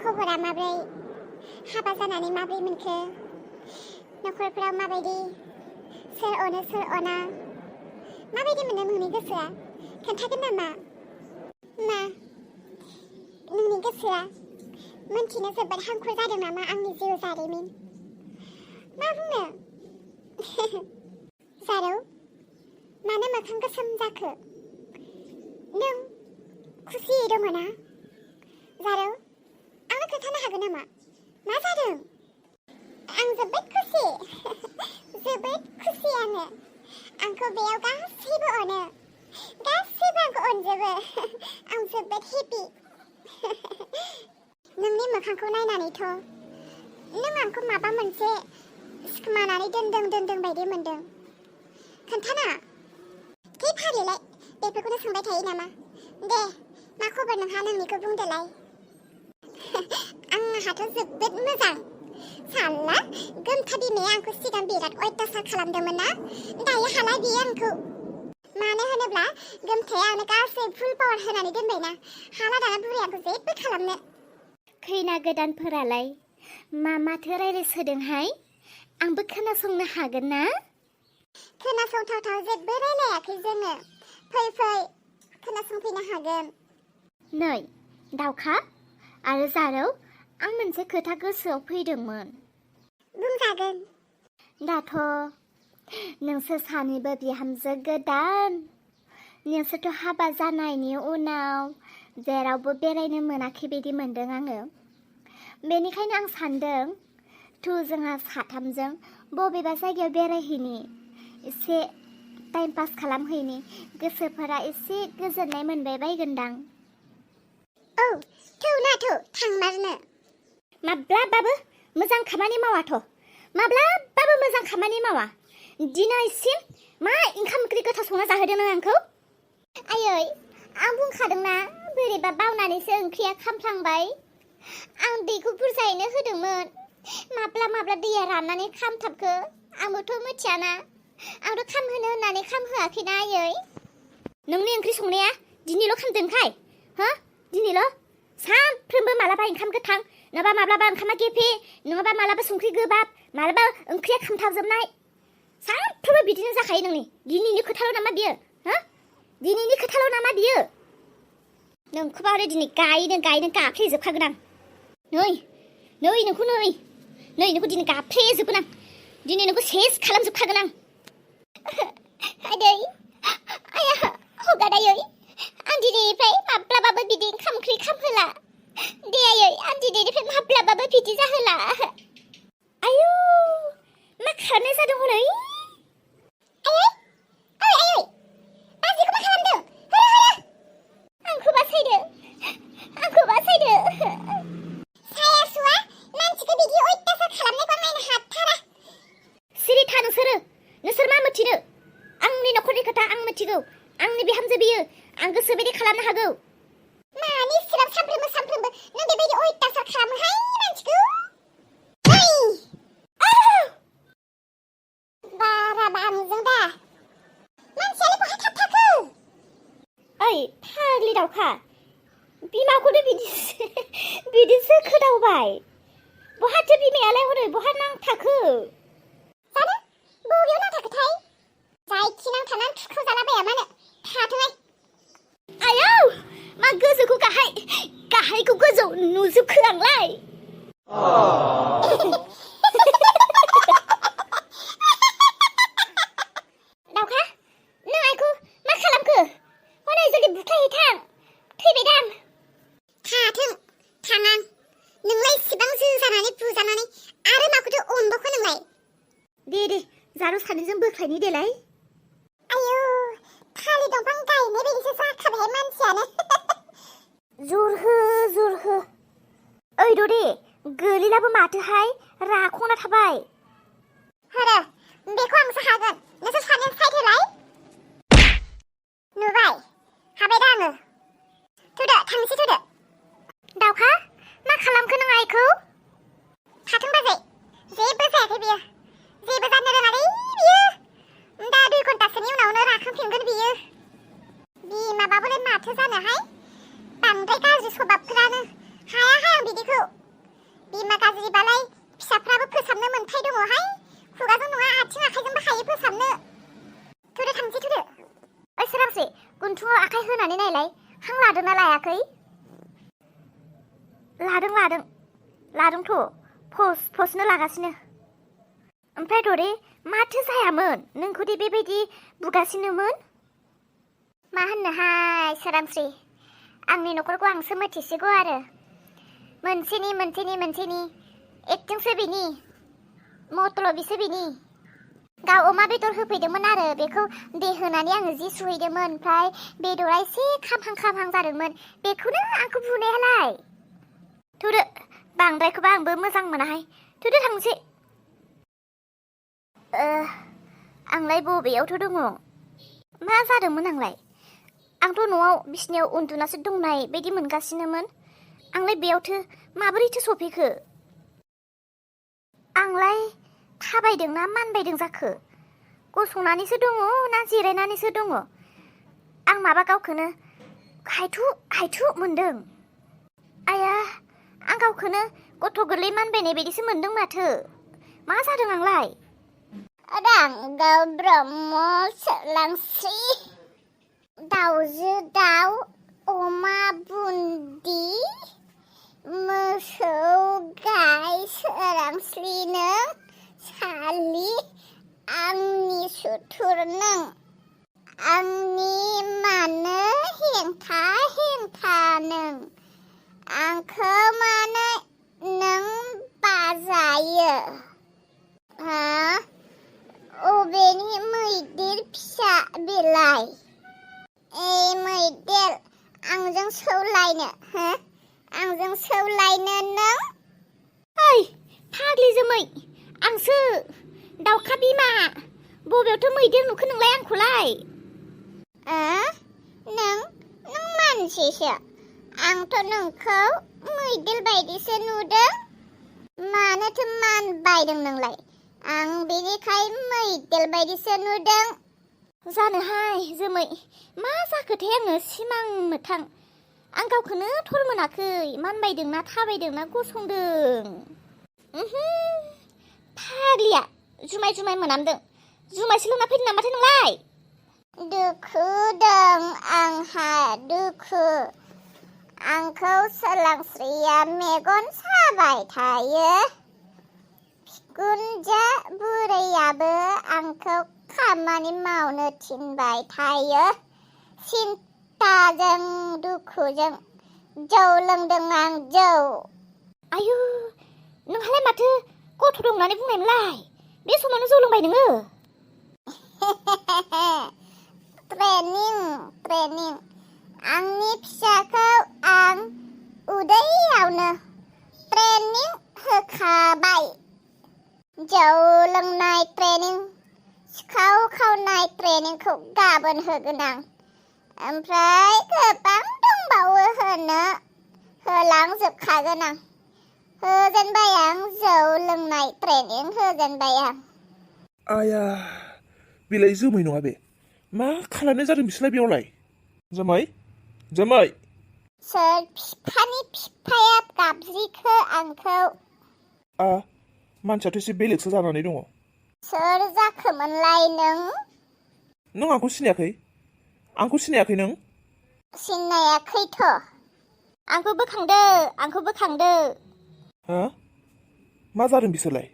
खबरा माब्रै हाबा जानानै माब्रै मोनखो नखरफोराव माबायदि सोर अनो सोर अना माबायदि मोनो नोंनि गोसोआ खोन्थागोन नामा मा नोंनि गोसोआ मोनथिनो जोबोद हांखुर जादों नामा आंनि जिउ जारिमिन मा बुंनो जारौ मानो मोखां गोसोम जाखो नों खुसियै दङ ना जारौ आंनो खोन्थानो हागोन नामा मा जादों आं जोबोद खुसि जोबोद खुसि आंखौ बेयाव गासैबो अनो गासैबो आंखौ अनजोबो आं जोबोद हेपि नोंनि मोखांखौ नायनानैथ' नों आंखौ माबा मोनसे सिखोमानानै दोनदों बायदि मोनदों खोन्थाना थै फारिलाय बेफोरखौनो सोंबाय थायो नामा दे मा खबर नोंहा नोंनिखौ बुंदोलाय आंहाथ' जोबोद मोजां साला गोमथा बिमाया आंखौ सिगां बिराद अयथासार खालामदोंमोन ना दायो हाला बियो आंखौ मानो होनोब्ला गोमथाया आंनो गासै फुल पावार होनानै दोनबायना हाला दाना बुरैया आंखौ जेबो खालामनो खैना गोदानफोरालाय मा माथो रायज्लायसोदोंहाय आंबो खोनासंनो हागोन ना खोनासंथावथाव जेबो रायलायाखै जोङो फै खोनासंफैनो हागोन नै दावखा आरो जारौ आं मोनसे खोथा गोसोआव फैदोंमोन बुंजागोन दाथ' नोंसोर सानैबो बिहामजो गोदान नोंसोरथ' हाबा जानायनि उनाव जेरावबो बेरायनो मोनाखै बायदि मोनदों आङो बेनिखायनो आं सानदों जोंहा साथामजों बबेबा जायगायाव बेरायहैनि एसे टाइम पास खालामहैनि गोसोफोरा एसे गोजोननाय मोनबाय बायगोनदां औ थांमारनो माब्लाबाबो मोजां खामानि मावाथ' माब्लाबाबो मोजां खामानि मावा दिनैसिम मा ओंखाम ओंख्रि गोथाव संना जाहोदों नों आंखौ आयै आं बुंखादोंना बोरैबा बावनानैसो ओंख्रिया खामफ्लांबाय आं दैखौ बुरजायैनो होदोंमोन माब्ला दैया राननानै खामथाबखो आंबोथ' मिथियाना आंथ' खामहोनो होननानै खामहोआखैना आयै नोंनि ओंख्रि संनाया दिनैल' खामदोंखाय हो दिनैल' सानफ्रोमबो मालाबा ओंखाम गोथां नङाबा माब्लाबा ओंखामा गेफे नङाबा मालाबा संख्रि गोबाब मालाबा ओंख्रिया खामथाबजोबनाय सानफ्रोमबो बिदिनो जाखायो नोंनि दिनैनि खोथाल' नामा बियो हो दिनैनि खोथाल' नामा बियो नोंखौबा आरो दिनै गायनो गाफ्लेजोबखागोन आं नै नोंखौ दिनै गाफ्लेजोबगोन आं दिनै नोंखौ सेस खालामजोबखागोन आं आदै आया हगारायै आं दिनैनिफ्राय माब्लाबाबो बिदि ओंखाम ओंख्रि खामहोला दे आयै आं दिनैनिफ्राय माब्लाबाबो बिदि जाहोला आयौ मा खालामनाय जादों हनै आयै बाजिखौ मा खालामदों आंखौ बासायदो सायासुआ मानसिखौ बिदि अयथासार खालामनायखौ आं नायनो हाथारा सिरि था नोंसोर मा मिथिनो आंनि नखरनि खोथा आं मिथिगौ आंनि बिहामजो बियो आं गोसो बायदि खालामनो हागौ मानि सिगां सानफ्रोमबो नों बेबायदि अयथासार खालामोहाय मानसिखौ बारा बानुजों दा मानसियालाय बहा थाबथाखो ओइ फाग्लि दावखा बिमाखौनो बिदिसो खोदावबाय बहाथो बिमायालाय हनै बहा नांथाखो जानो बबेयाव नांथाखोथाय जायखि नांथानानै थुख्रावजालाबाया मानो थाथोंहाय आयौ मा गोजौखौ गाहायखौ गोजौ नुजोबखो आंलाय दावखा नों आइखौ मा खालामखो हनै जुदि बुख्लायहैथां थैबायदां थाथों थाङां नोंलाय इसिबां जानानै बुजानानै आरो माखौथो अनबावखो नोंलाय दे जारौ सानैजों बोख्लायनि देलाय आयौ थालिर दंफां गायनाय बायदिसो जाखाबायहाय मानसियानो जरहो ओइ दे गोलैलाबो माथोहाय राखंना थाबाय हरो बेखौ आंसो हागोन नोंसोर सानैजों साइड होलाय नुबाय हाबाय दा आङो थांनोसै दावखा मा खालामखो नों आइखौ थाथों बाजै जेबो जायाखै बियो जेबो जानो रोङालै बियो दा 2 घन्टासोनि उनावनो राखांफिनगोन बियो बिमाबाबोलाय माथो जानोहाय बांद्राय गाज्रि स्वभाबफोरानो हायाहाय आं बिदिखौ बिदिबालाय फिसाफ्राबो फोसाबनो मोन्थाय दङहाय खुगाजों नङा आथिं आखाइजों बाहायो फोसाबनो थुदो थांसै थुदो ओइ सोरांसे गुन्थुङाव आखाइ होनानै नायलाय हां लादोंना लायाखै लादोंथ' फसनो लागासिनो ओमफ्राय दरे माथो जायामोन नोंखौ दे बेबायदि बुगासिनोमोन मा होननोहाय सोरांस्रि आंनि न'खरखौ आंसो मिथिसिगौ आरो मोनसेनि एक्टिंसो बिनि मतलबिसो बिनि गाव अमा बेदर होफैदोंमोन आरो बेखौ दै होनानै आङो जि सुहैदोंमोन ओमफ्राय बेदरा एसे खामहां जादोंमोन बेखौनो आंखौ बुनायालाय थुदो बांद्रायखौबा आंबो मोजां मोनाहाय थुदो थांसै आंलाय बबेयावथ' दङ मा जादोंमोन आंथ' न'आव बिसिनायाव उन्दुनासो दंनाय बायदि मोनगासिनोमोन आंलाय बेयावथो माबोरैथो सफैखो आंलाय थाबायदों ना मानबायदों जाखो गसंनानैसो दङ ना जिरायनानैसो दङ आं माबा गावखौनो हायथु मोन्दों आया आं गावखौनो गथ' गोरलै मानबायनाय बायदिसो मोन्दों माथो मा जादों आंलाय रांगाव ब्रह्म सोरांस्रि दाउजो दाउ अमा बुन्दि मोसौ गाय सोरांस्रिनो सालि आंनि सुथुर नों आंनि मानो हेंथा नों आंखौ मानो नों बाजायो हा अबेनि मैदेर फिसा बेलाय मैदेर आंजों सौलायनो नों ओइ फाग्लि जोमै आंसो दाउखा बिमा बबेयावथ' मैदेर नुखो नोंलाय आंखौलाय नों मानसिसो आंथ' नोंखौ मैदेर बायदिसो नुदों मानोथो मानबायदों नोंलाय आं बेनिखाय मैदेर बायदिसो नुदों जानोहाय जोमै मा जाखोथाय आङो सिमां मोथां आं गावखौनो थर मोनाखै मानबायदों ना थाबायदों ना गसंदों फाग्लिया जुमाय मोनामदों जुमायसो लोंना फैदों नामाथाय नोंलाय दुखु दं आंहा दुखु आंखौ सोरांस्रिया मेगन साबाय थायो गुनजा बुरैयाबो आंखौ खामानि मावनो थिनबाय थायो सिन्ताजों दुखुजों जौ लोंदों आं जौ आयु नोंहालाय माथो गथ' दं होननानै बुंनायमोनलाय बे समावनो जौ लोंबाय नोङो ट्रेनिं आंनि फिसाखौ आं उदैयावनो ट्रेनिं होखाबाय जौ लोंनाय ट्रेनिं सिखाव खावनाय ट्रेनिंखौ गाबोन होगोन आं ओमफ्राय गोबां दंबावो होनो होलांजोबखागोन आं होजेनबाय आं जौ लोंनाय ट्रेनिं होजेनबाय आं आया बेलाय जोमै नङा बे मा खालामनाय जादों बिसोरलाय बेयावलाय जोमै सोर फिफानि फिफाया गाबज्रिखो आंखौ मानसियाथ' एसे बेलेगसो जानानै दङ सोर जाखोमोनलाय नों आंखौ सिनायाखै नों सिनायाखैथ' आंखौ बोखांदो हा मा जादों बिसोरलाय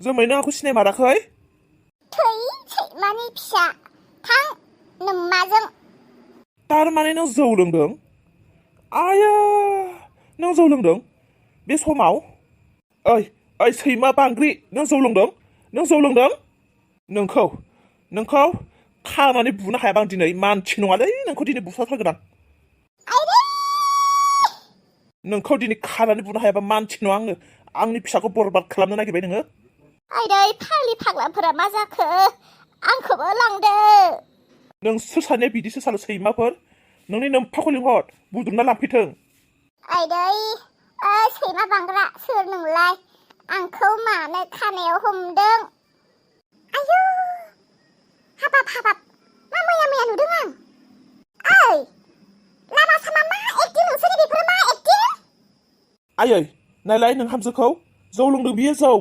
जोमै नों आंखौ सिनायमाराखै थै सैमानि फिसा थां नोम्माजों थारमाने नों जौ लोंदों आया नों जौ लोंदों बे समाव ओइ सैमा बांग्रि नों जौ लोंदों नोंखौ खानानै बुनो हायाबा आं दिनै मानसि नङालै नोंखौ दिनै बुथारथारगोन आं नोंखौ दिनै खानानै बुनो हायाबा मानसि नङा आङो आंनि फिसाखौ बरबाद खालामनो नागिरबाय नोङो आइदै फाग्लि फाग्लाफोरा मा जाखो आंखौबो लांदो नों सोर सानैया बिदिसो सानो सैमाफोर नोंनि नोम्फाखौ लिंहर बुद्रुना लांफैथों आइदै सैमा बांग्रा सोर नोंलाय आंखौ मानो खानायाव हमदों आयौ हाबाब मा मैया नुदों आं लामा सामा मा एक्टिं नोंसोरनि बेफोर मा एक्टिं आयै नायलाय नों हामजोखौ जौ लोंदों बियो जौ